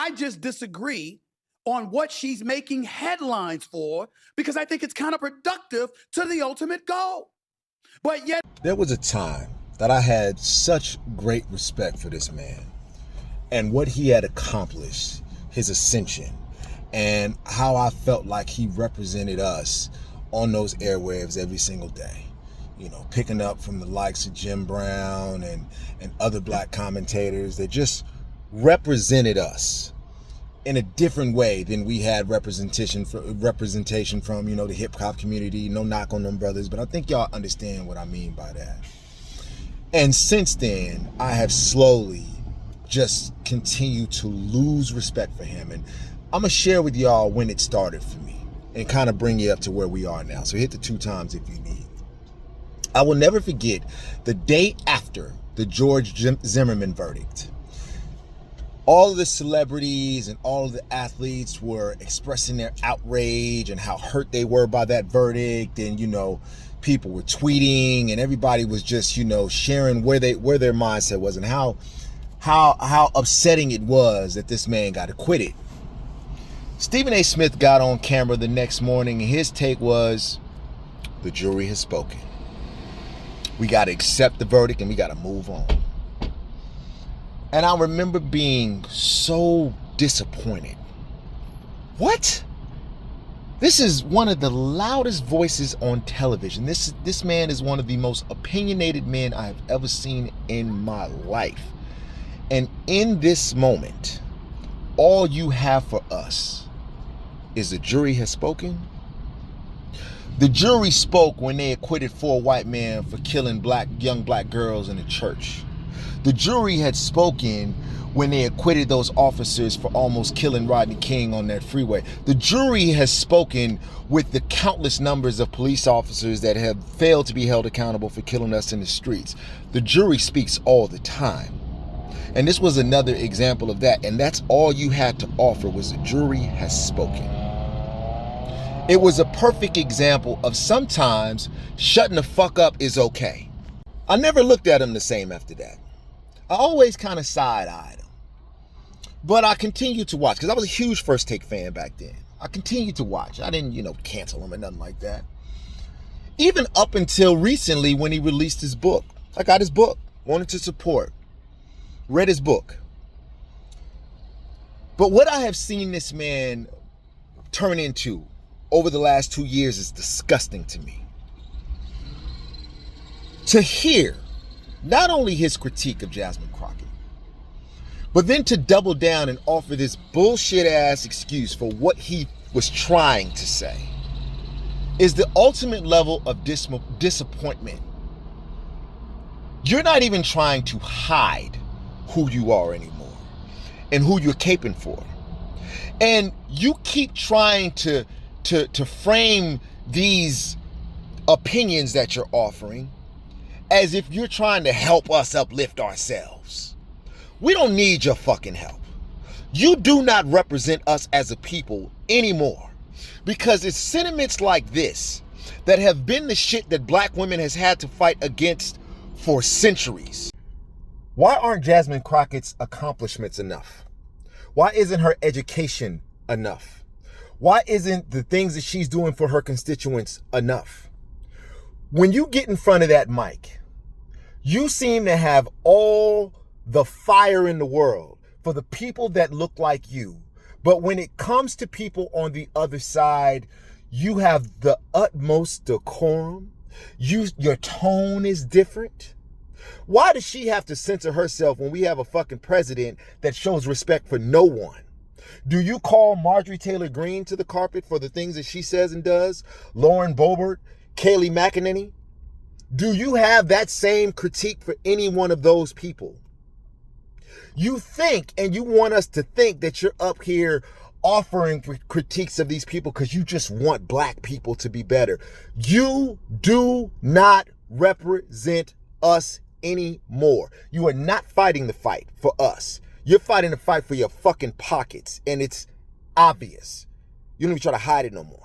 I just disagree on what she's making headlines for because I think it's counterproductive to the ultimate goal. But yet, there was a time that I had such great respect for this man and what he had accomplished, his ascension, and how I felt like he represented us on those airwaves every single day. You know, picking up from the likes of Jim Brown and other black commentators that just represented us in a different way than we had representation from, you know, the hip hop community. No knock on them brothers, but I think y'all understand what I mean by that. And since then, I have slowly just continued to lose respect for him. And I'm gonna share with y'all when it started for me and kind of bring you up to where we are now. So hit the 2 times if you need. I will never forget the day after the George Zimmerman verdict. All of the celebrities and all of the athletes were expressing their outrage and how hurt they were by that verdict. And, you know, people were tweeting and everybody was just, you know, sharing where their mindset was and how upsetting it was that this man got acquitted. Stephen A. Smith got on camera the next morning and his take was, the jury has spoken. We got to accept the verdict and we got to move on. And I remember being so disappointed. What? This is one of the loudest voices on television. This man is one of the most opinionated men I have ever seen in my life. And in this moment, all you have for us is the jury has spoken. The jury spoke when they acquitted 4 white men for killing young black girls in a church. The jury had spoken when they acquitted those officers for almost killing Rodney King on that freeway. The jury has spoken with the countless numbers of police officers that have failed to be held accountable for killing us in the streets. The jury speaks all the time. And this was another example of that. And that's all you had to offer was the jury has spoken. It was a perfect example of sometimes shutting the fuck up is okay. I never looked at him the same after that. I always kind of side-eyed him. But I continued to watch because I was a huge First Take fan back then. I continued to watch. I didn't, cancel him or nothing like that. Even up until recently when he released his book. I got his book, wanted to support, read his book. But what I have seen this man turn into over the last 2 years is disgusting to me. To hear not only his critique of Jasmine Crockett, but then to double down and offer this bullshit ass excuse for what he was trying to say is the ultimate level of disappointment. You're not even trying to hide who you are anymore and who you're caping for. And you keep trying to frame these opinions that you're offering as if you're trying to help us uplift ourselves. We don't need your fucking help. You do not represent us as a people anymore because it's sentiments like this that have been the shit that black women has had to fight against for centuries. Why aren't Jasmine Crockett's accomplishments enough? Why isn't her education enough? Why isn't the things that she's doing for her constituents enough? When you get in front of that mic, you seem to have all the fire in the world for the people that look like you. But when it comes to people on the other side, you have the utmost decorum. Your tone is different. Why does she have to censor herself when we have a fucking president that shows respect for no one? Do you call Marjorie Taylor Greene to the carpet for the things that she says and does? Lauren Boebert, Kayleigh McEnany? Do you have that same critique for any one of those people? You think and you want us to think that you're up here offering critiques of these people because you just want black people to be better. You do not represent us anymore. You are not fighting the fight for us. You're fighting the fight for your fucking pockets, and it's obvious. You don't even try to hide it no more.